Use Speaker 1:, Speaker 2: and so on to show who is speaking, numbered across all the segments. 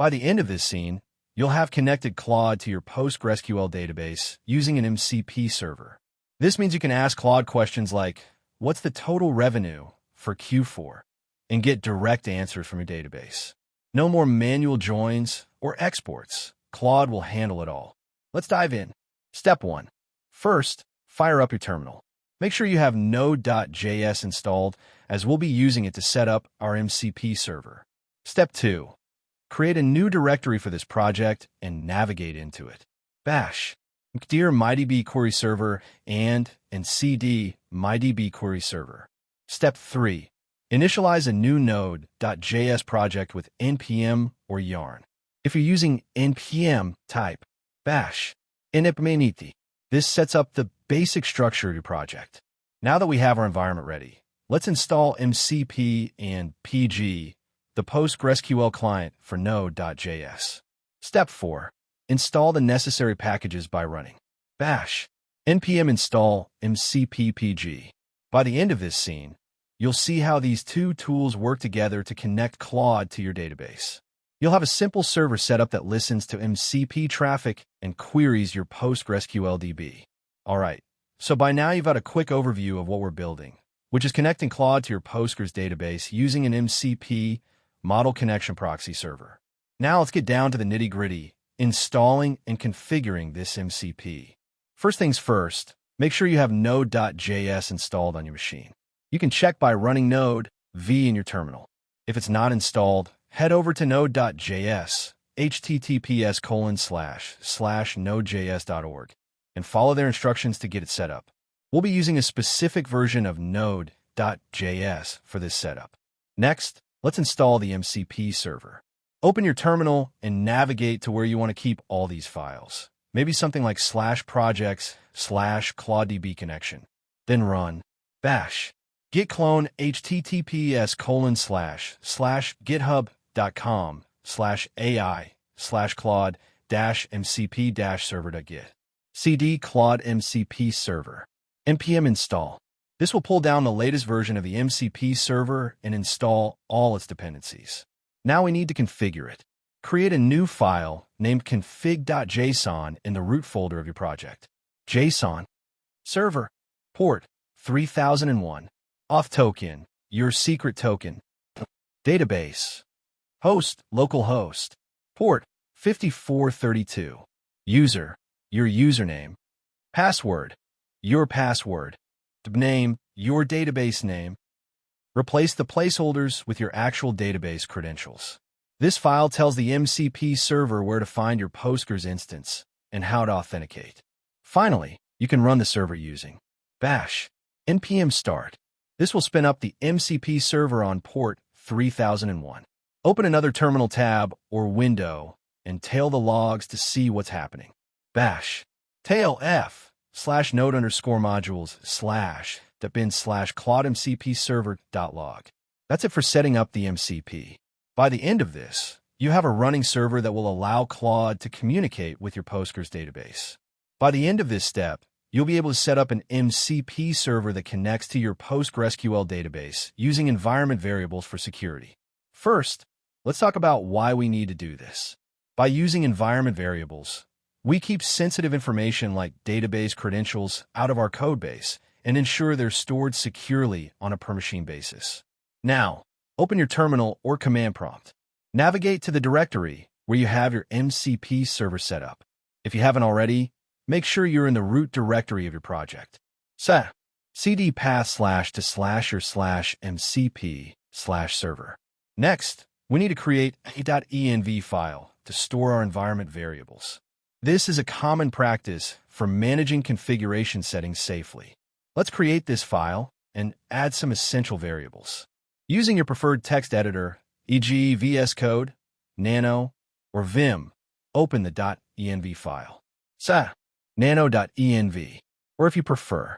Speaker 1: By the end of this scene, you'll have connected Claude to your PostgreSQL database using an MCP server. This means you can ask Claude questions like, what's the total revenue for Q4? And get direct answers from your database. No more manual joins or exports. Claude will handle it all. Let's dive in. Step 1. First, fire up your terminal. Make sure you have Node.js installed, as we'll be using it to set up our MCP server. Step 2. Create a new directory for this project and navigate into it. Bash dir mydb query server and cd mydb query server. Step 3. Initialize a new Node.js project with npm or yarn. If you're using npm, type bash init. This sets up the basic structure of your project. Now that we have our environment ready, let's install MCP and PG, the PostgreSQL client for Node.js. Step 4. Install the necessary packages by running bash npm install mcppg. By the end of this scene, you'll see how these two tools work together to connect Claude to your database. You'll have a simple server setup that listens to MCP traffic and queries your PostgreSQL DB. All right, so by now you've got a quick overview of what we're building, which is connecting Claude to your Postgres database using an MCP model connection proxy server. Now let's get down to the nitty-gritty, installing and configuring this MCP. First things first, make sure you have Node.js installed on your machine. You can check by running Node v in your terminal. If it's not installed, head over to Node.js, https://nodejs.org, and follow their instructions to get it set up. We'll be using a specific version of Node.js for this setup. Next, let's install the MCP server. Open your terminal and navigate to where you want to keep all these files. Maybe something like /projects/ClaudeDB connection. Then run bash git clone https://github.com/ai/claude-mcp-server.git. cd claude mcp server. npm install. This will pull down the latest version of the MCP server and install all its dependencies. Now we need to configure it. Create a new file named config.json in the root folder of your project. JSON. Server. Port 3001. Auth token, your secret token. Database. Host, localhost. Port 5432. User, your username. Password, your password. Name, your database name. Replace the placeholders with your actual database credentials. This file tells the MCP server where to find your Postgres instance and how to authenticate. Finally, you can run the server using bash npm start. This will spin up the MCP server on port 3001. Open another terminal tab or window and tail the logs to see what's happening. Bash tail f/node_modules/bin/claudemcp-server.log. That's it for setting up the MCP. By the end of this, you have a running server that will allow Claude to communicate with your Postgres database. By the end of this step, you'll be able to set up an MCP server that connects to your PostgreSQL database using environment variables for security. First, let's talk about why we need to do this. By using environment variables, we keep sensitive information like database credentials out of our codebase and ensure they're stored securely on a per-machine basis. Now, open your terminal or command prompt. Navigate to the directory where you have your MCP server set up. If you haven't already, make sure you're in the root directory of your project. cd path//your/mcp/server. Next, we need to create a .env file to store our environment variables. This is a common practice for managing configuration settings safely. Let's create this file and add some essential variables. Using your preferred text editor, e.g. VS Code, Nano, or Vim, open the .env file. nano.env, or if you prefer,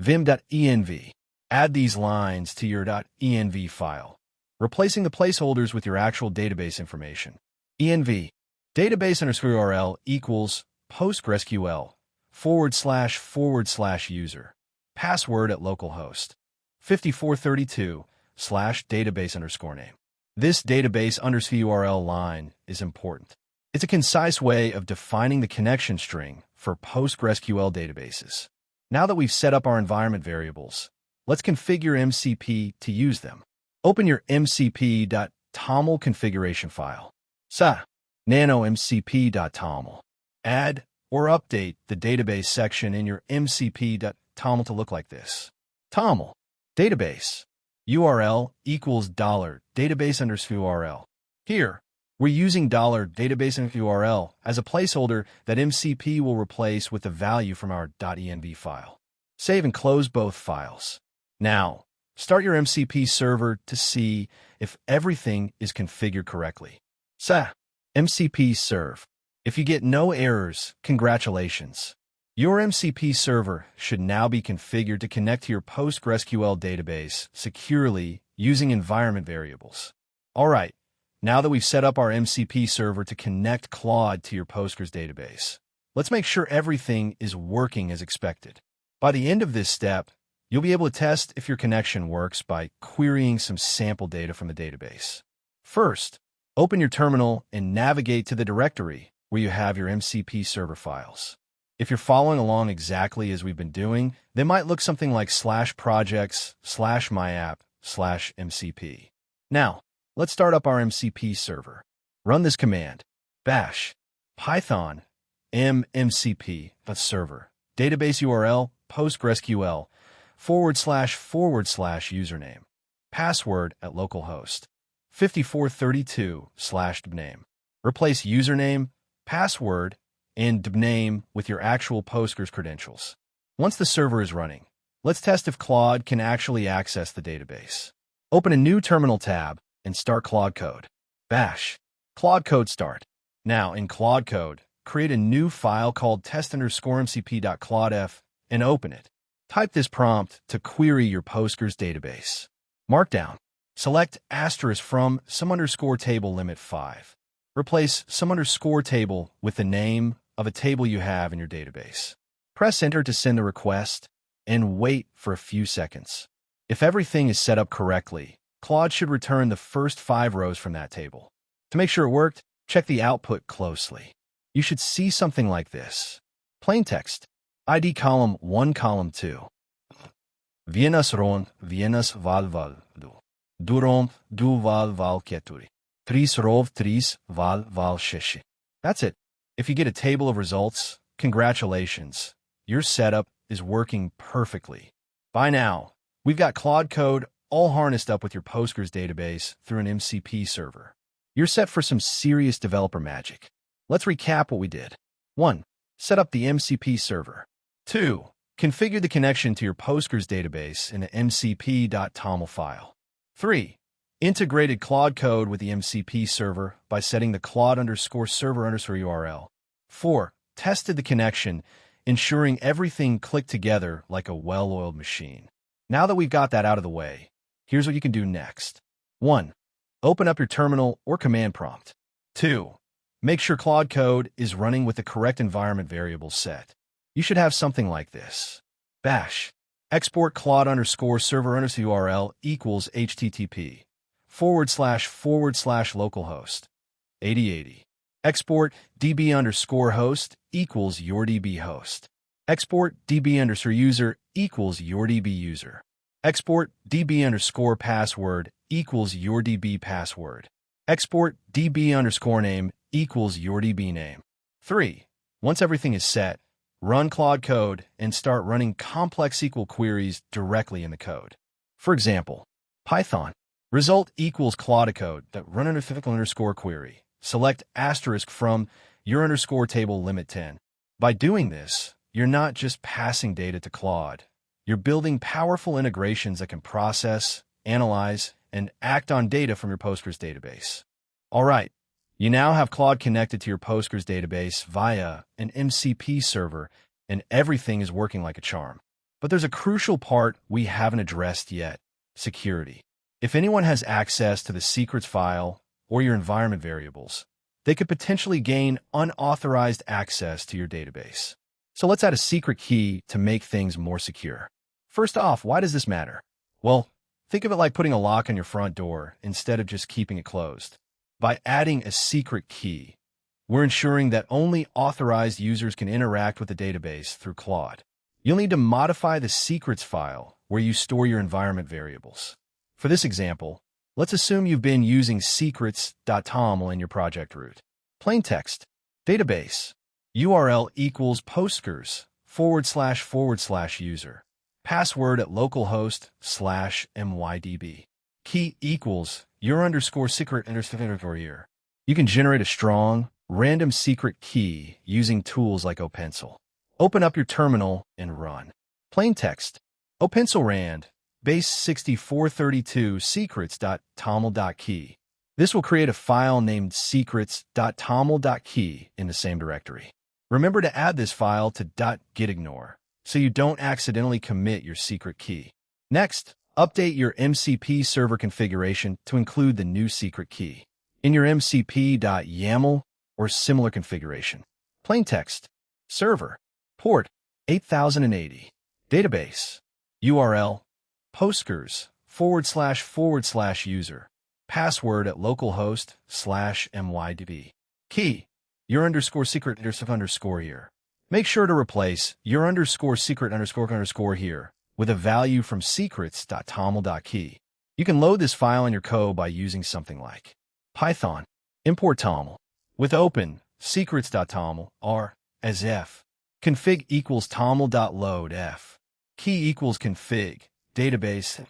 Speaker 1: vim.env. Add these lines to your .env file, replacing the placeholders with your actual database information. env database_URL equals PostgreSQL //user. Password at localhost 5432 /database_name. This database URL line is important. It's a concise way of defining the connection string for PostgreSQL databases. Now that we've set up our environment variables, let's configure MCP to use them. Open your mcp.toml configuration file. Sa nano mcp.toml. Add or update the database section in your mcp.toml to look like this. Toml database URL equals $database_URL. Here, we're using $database_URL as a placeholder that MCP will replace with the value from our .env file. Save and close both files. Now, start your MCP server to see if everything is configured correctly. Sa MCP serve. If you get no errors, congratulations. Your MCP server should now be configured to connect to your PostgreSQL database securely using environment variables. All right, now that we've set up our MCP server to connect Claude to your Postgres database, let's make sure everything is working as expected. By the end of this step, you'll be able to test if your connection works by querying some sample data from the database. First, open your terminal and navigate to the directory where you have your MCP server files. If you're following along exactly as we've been doing, they might look something like /projects/myapp/mcp. Now, let's start up our MCP server. Run this command: bash python mcp server database URL PostgreSQL // username password at localhost 5432/name. Replace username, password, and name with your actual Postgres credentials. Once the server is running, let's test if Claude can actually access the database. Open a new terminal tab and start Claude code. Bash Claude code start. Now in Claude code, create a new file called test_mcp.claudef and open it. Type this prompt to query your Postgres database. Markdown. Select asterisk from some_table limit 5. Replace some_table with the name of a table you have in your database. Press enter to send the request and wait for a few seconds. If everything is set up correctly, Claude should return the first 5 rows from that table. To make sure it worked, check the output closely. You should see something like this. Plain text. ID column 1, column 2. Vienas ron, vienas val du. Durom, du val keturi. Tris rov, tris val sheshi. That's it. If you get a table of results, congratulations. Your setup is working perfectly. By now, we've got Claude code all harnessed up with your Postgres database through an MCP server. You're set for some serious developer magic. Let's recap what we did. 1. Set up the MCP server. 2. Configure the connection to your Postgres database in an mcp.toml file. 3. Integrated Claude code with the MCP server by setting the Claude_server_URL. 4. Tested the connection, ensuring everything clicked together like a well-oiled machine. Now that we've got that out of the way, here's what you can do next. 1. Open up your terminal or command prompt. 2. Make sure Claude code is running with the correct environment variables set. You should have something like this. Bash export Claude_server_URL equals http // localhost 8080. Export db_host equals your DB host. Export db_user equals your DB user. Export db_password equals your DB password. Export db_name equals your DB name. 3. Once everything is set, run Claude code and start running complex SQL queries directly in the code. For example, Python result equals Claude code that run _query. Select asterisk from your _table limit 10. By doing this, you're not just passing data to Claude. You're building powerful integrations that can process, analyze, and act on data from your Postgres database. All right, you now have Claude connected to your Postgres database via an MCP server, and everything is working like a charm. But there's a crucial part we haven't addressed yet: security. If anyone has access to the secrets file or your environment variables, they could potentially gain unauthorized access to your database. So let's add a secret key to make things more secure. First off, why does this matter? Well, Think of it like putting a lock on your front door instead of just keeping it closed. By adding a secret key, we're ensuring that only authorized users can interact with the database through Claude. You'll need to modify the secrets file where you store your environment variables. For this example, let's assume you've been using secrets.toml in your project root. Plain text, database, URL equals Postgres // user, password at localhost /mydb, key equals your secret here. You can generate a strong, random secret key using tools like OPencil. Open up your terminal and run. Plain text, OPencil rand, base 6432 secrets.toml.key. This will create a file named secrets.toml.key in the same directory. Remember to add this file to .gitignore so you don't accidentally commit your secret key. Next, update your MCP server configuration to include the new secret key in your mcp.yaml or similar configuration. Plain text, server, port 8080, database, URL, Postgres // user, password at localhost /mydb, key, your secret here. Make sure to replace your secret here with a value from secrets.toml.key. You can load this file in your code by using something like Python, import toml, with open secrets.toml r as f, config equals toml.load f, key equals config, database.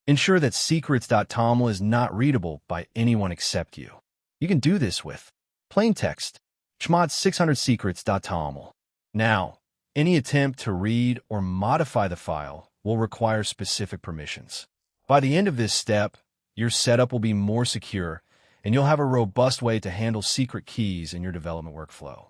Speaker 1: Ensure that secrets.toml is not readable by anyone except you. You can do this with plain text, chmod 600 secrets.toml. Now, any attempt to read or modify the file will require specific permissions. By the end of this step, your setup will be more secure, and you'll have a robust way to handle secret keys in your development workflow.